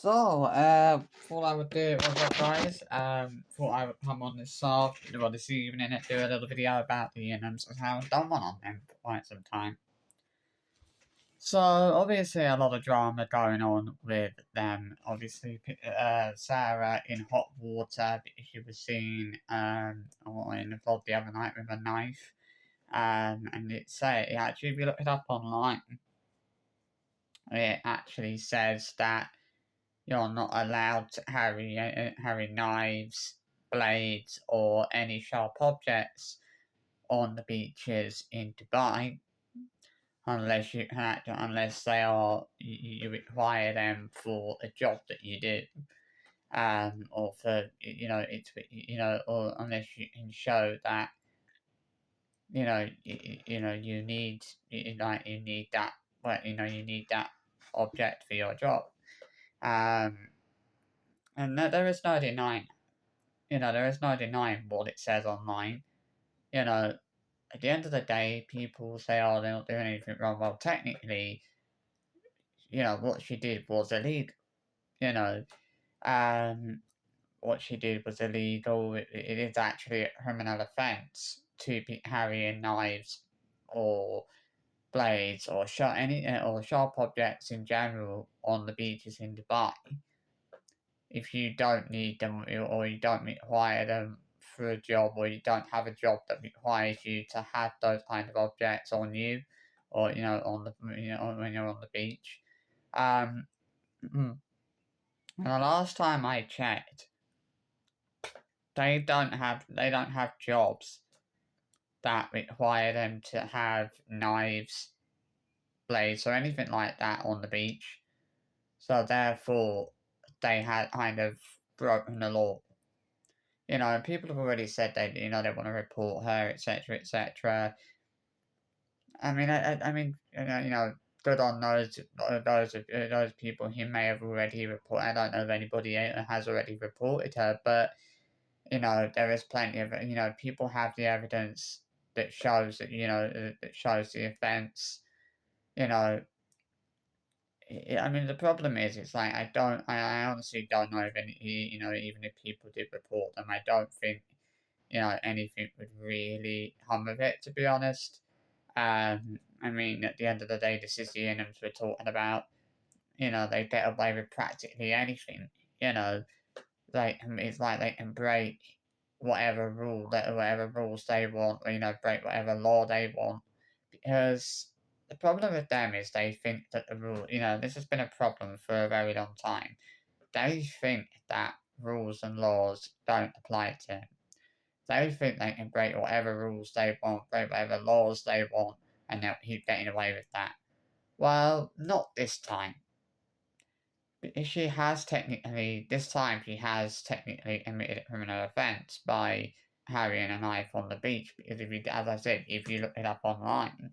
Thought I would do what's up, guys. Thought I would come on this evening and do a little video about the inghams, as I haven't done one on them for quite some time. So, obviously, a lot of drama going on with them. Obviously, Sarah in hot water because she was seen in the vlog the other night with a knife. And actually, if you look it up online, it actually says that you're not allowed to carry knives, blades, or any sharp objects on the beaches in Dubai unless they are you require them for a job that you do, or for or unless you can show that you need you need that you need that object for your job. And there is no denying, there is no denying what it says online. At the end of the day, people say, oh, they're not doing anything wrong. Well, technically, what she did was illegal. You know, what she did was illegal. It is actually a criminal offence to be carrying knives or blades or sharp objects in general on the beaches in Dubai. If you don't need them or you don't require them for a job, or you don't have a job that requires you to have those kind of objects on you, or on the when you're on the beach. And the last time I checked, they don't have jobs that require them to have knives, blades, or anything like that on the beach. So therefore, they had kind of broken the law. People have already said they want to report her, etc., etc. I mean, good on those people who may have already reported. I don't know if anybody has already reported her, but there is plenty of people have the evidence that shows that shows the offence. I mean, the problem is, it's like I honestly don't know if any, even if people did report them, I don't think, anything would really come of it, to be honest. I mean, at the end of the day, this is the inghams we're talking about. They get away with practically anything. It's like they can break whatever rules they want, or break whatever law they want, because the problem with them is they think that the rule, this has been a problem for a very long time. They think that rules and laws don't apply to them. They think they can break whatever rules they want, break whatever laws they want, and they'll keep getting away with that. Well, not this time. This time she has technically committed a criminal offence by carrying a knife on the beach, because as I said, if you look it up online,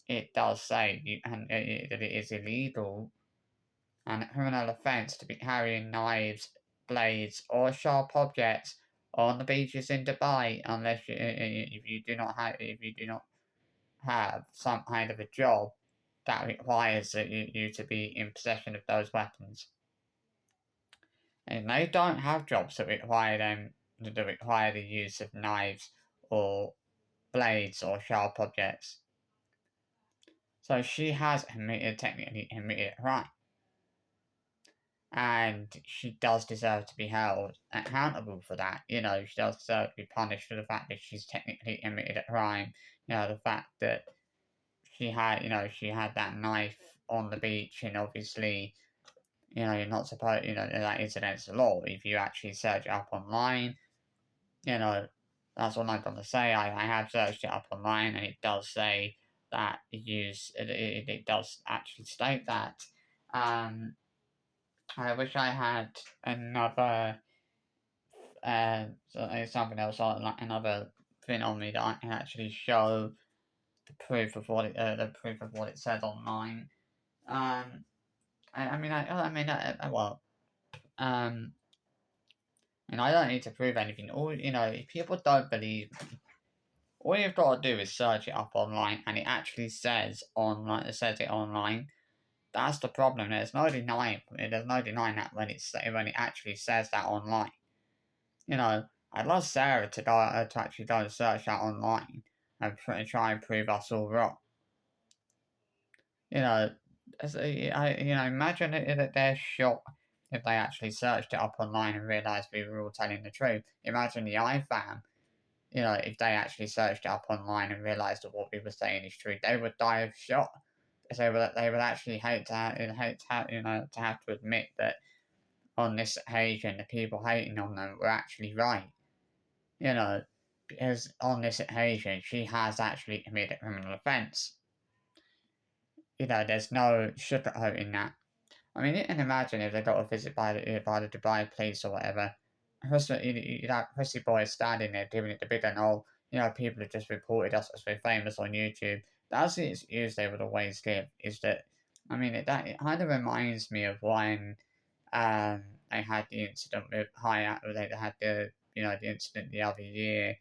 it does say that it is illegal and a criminal offence to be carrying knives, blades, or sharp objects on the beaches in Dubai, unless if you do not have some kind of a job that requires you to be in possession of those weapons. And they don't have jobs that require the use of knives or blades or sharp objects. So she has technically committed a crime. And she does deserve to be held accountable for that. She does deserve to be punished for the fact that she's technically committed a crime. The fact that she had that knife on the beach, and obviously, you're not supposed, that is against the law. If you actually search it up online, that's what I'm going to say. I have searched it up online, and it does say that it does actually state that. I wish I had another something else, like another thing on me that I can actually show the proof of what it says online. Well, and I don't need to prove anything. If people don't believe me, all you've got to do is search it up online, and it actually says online. It says it online That's the problem. There's no denying that when it actually says that online. You know, I'd love Sarah to actually go and search that online and try and prove us all wrong. You know, imagine that they're shocked if they actually searched it up online and realised we were all telling the truth. Imagine the iFam, if they actually searched it up online and realised that what we were saying is true, they would die of shock. Because they would actually to have to admit that on this occasion the people hating on them were actually right. You know, because on this occasion she has actually committed a criminal offence. There's no sugarcoating that. I mean, you can imagine if they got a visit by the Dubai police or whatever. Pussy boy standing there giving it the big and all. People have just reported us as we're famous on YouTube. That's the excuse they would always give. Is that, I mean, it kind of reminds me of when they had the incident with Hyatt, or they had the incident the other year,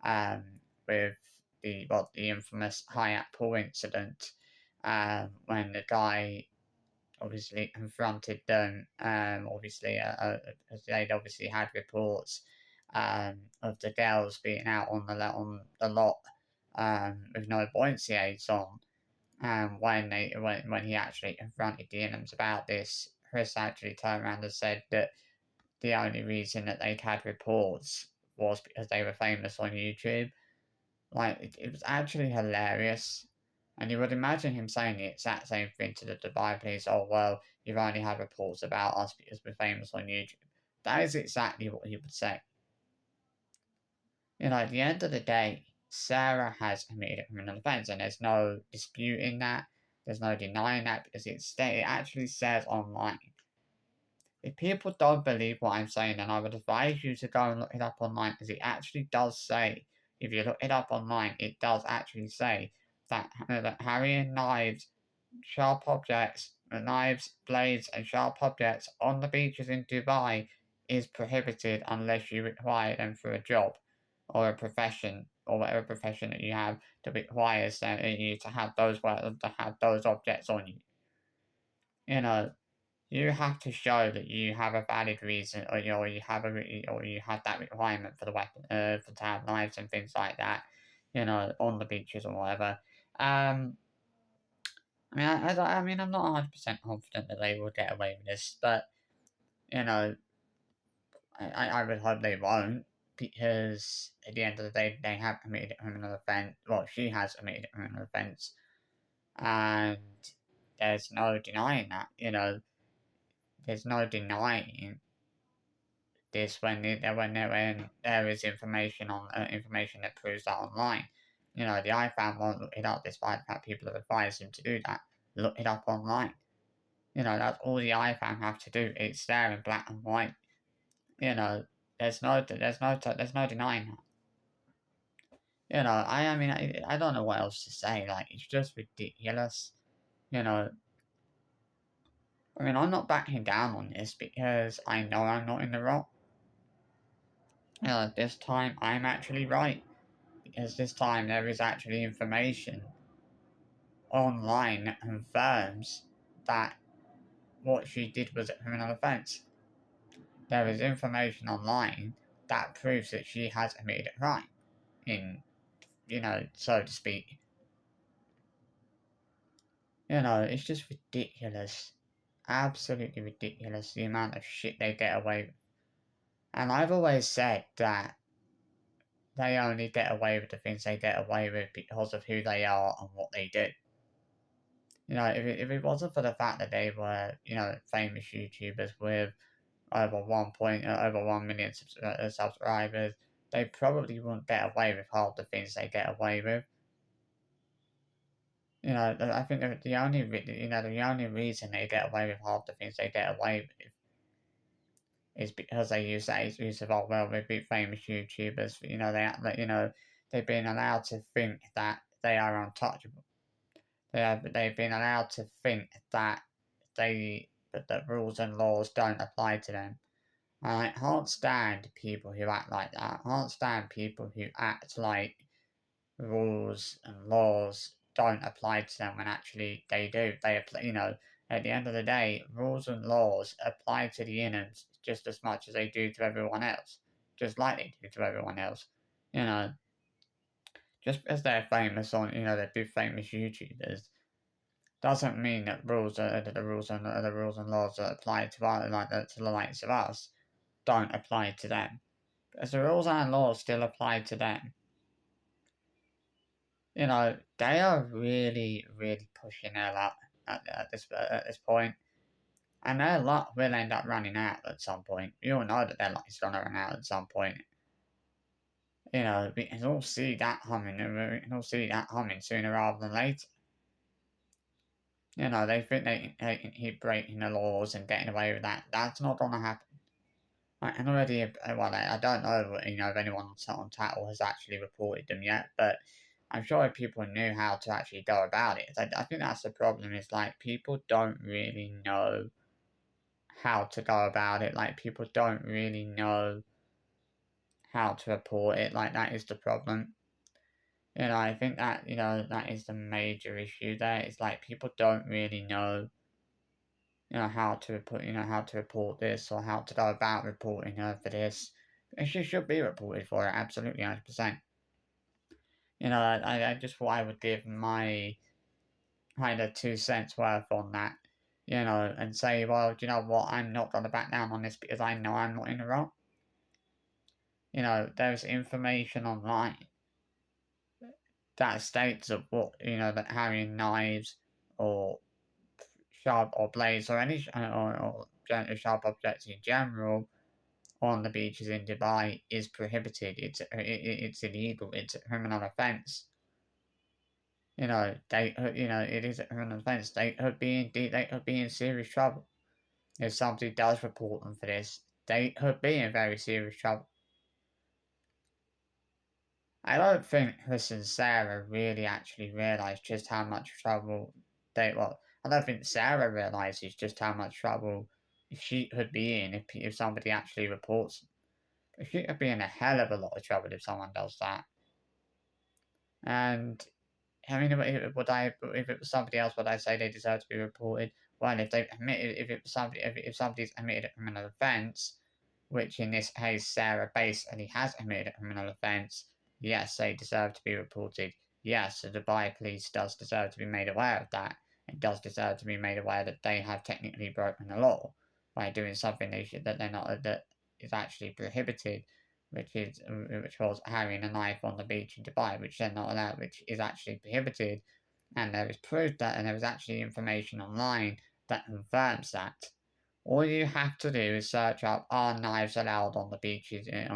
um, with the infamous Hyatt pool incident, when the guy obviously confronted them. As they'd obviously had reports of the girls being out on the lot with no buoyancy aids on. When he actually confronted the Inghams about this, Chris actually turned around and said that the only reason that they'd had reports was because they were famous on YouTube. Like, it was actually hilarious. And you would imagine him saying the exact same thing to the Dubai police. Oh, well, you've only had reports about us because we're famous on YouTube. That is exactly what he would say. At the end of the day, Sarah has committed a criminal offence, and there's no disputing that. There's no denying that because it actually says online. If people don't believe what I'm saying, then I would advise you to go and look it up online because it actually does say, if you look it up online, it does actually say that carrying knives, blades, and sharp objects on the beaches in Dubai is prohibited unless you require them for a job or a profession or whatever profession that you have that requires you to have those objects on you. You have to show that you have a valid reason, or you have that requirement for the weapon, for to have knives and things like that, on the beaches or whatever. I mean, I'm not 100% confident that they will get away with this, but I would hope they won't, because at the end of the day, they have committed a criminal offence. Well, she has committed a criminal offence, and there's no denying that. There's no denying this when there is information that proves that online. The iFam won't look it up despite the fact people have advised him to do that. Look it up online. That's all the iFam have to do. It's there in black and white. There's no denying that. I mean, I don't know what else to say. Like, it's just ridiculous. You know, I mean, I'm not backing down on this because I know I'm not in the wrong. This time I'm actually right. Because this time there is actually information online that confirms that what she did was a criminal offence. There is information online that proves that she has committed a crime, so to speak. It's just ridiculous. Absolutely ridiculous the amount of shit they get away with. And I've always said that they only get away with the things they get away with because of who they are and what they do. If it wasn't for the fact that they were, famous YouTubers with over 1 million subscribers, they probably wouldn't get away with half the things they get away with. I think that the only reason they get away with half the things they get away with is because they use that excuse of, oh, well, we're big famous YouTubers. They've been allowed to think that they are untouchable. They've been allowed to think that that rules and laws don't apply to them. And I can't stand people who act like that. I can't stand people who act like rules and laws don't apply to them when actually they do. They apply, at the end of the day, rules and laws apply to the Inghams just as much as they do to everyone else, just like they do to everyone else. You know, just because they're famous on, they're big famous YouTubers, doesn't mean that the rules and laws that apply to to the likes of us don't apply to them. Because the rules and laws still apply to them. They are really, really pushing their luck at this point. And their luck will end up running out at some point. You all know that their luck is going to run out at some point. We can all see that humming, and we can all see that humming sooner rather than later. They think they can keep breaking the laws and getting away with that. That's not going to happen. And already, well, I don't know, if anyone on Tattle has actually reported them yet, but I'm sure if people knew how to actually go about it. I think that's the problem, is like people don't really know how to go about it. Like people don't really know how to report it. Like that is the problem. I think that that is the major issue there. It's like people don't really know how to report this, or how to go about reporting her for this. And she should be reported for it, absolutely 100%. I just thought I would give my kind of 2 cents worth on that. And say, well, do you know what? I'm not going to back down on this because I know I'm not in the wrong. There's information online that states of what, that carrying knives or sharp or blades or any or sharp objects in general on the beaches in Dubai is prohibited. It's illegal. It's a criminal offence. It is a criminal offence. They could be in serious trouble if somebody does report them for this. They could be in very serious trouble. I don't think Chris and Sarah really actually realise just how much trouble I don't think Sarah realises just how much trouble she could be in if somebody actually reports them. She could be in a hell of a lot of trouble if someone does that. And I mean, if it was somebody else, would I say they deserve to be reported? Well, if somebody's committed a criminal offence, which in this case Sarah basically has committed a criminal offence, yes, they deserve to be reported. Yes, the Dubai police does deserve to be made aware of that. It does deserve to be made aware that they have technically broken the law by doing something that is actually prohibited, which was carrying a knife on the beach in Dubai, which they're not allowed, which is actually prohibited, and there is proof that, and there is actually information online that confirms that. All you have to do is search up "Are knives allowed on the beaches in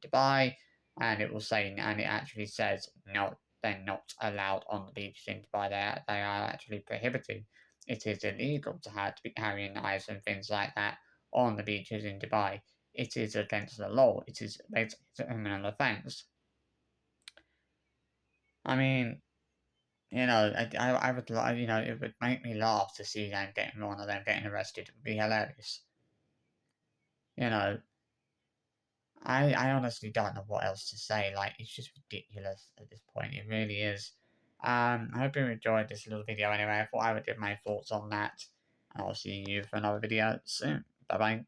Dubai?" and it will say, and it actually says no, they're not allowed on the beaches in Dubai. They are actually prohibited. It is illegal to be carrying knives and things like that on the beaches in Dubai. It is against the law. It's a criminal offence. I mean, I would like, it would make me laugh to see one of them getting arrested. It would be hilarious. You know, I honestly don't know what else to say. Like, it's just ridiculous at this point. It really is. I hope you enjoyed this little video anyway. I thought I would give my thoughts on that. And I'll see you for another video soon. Bye bye.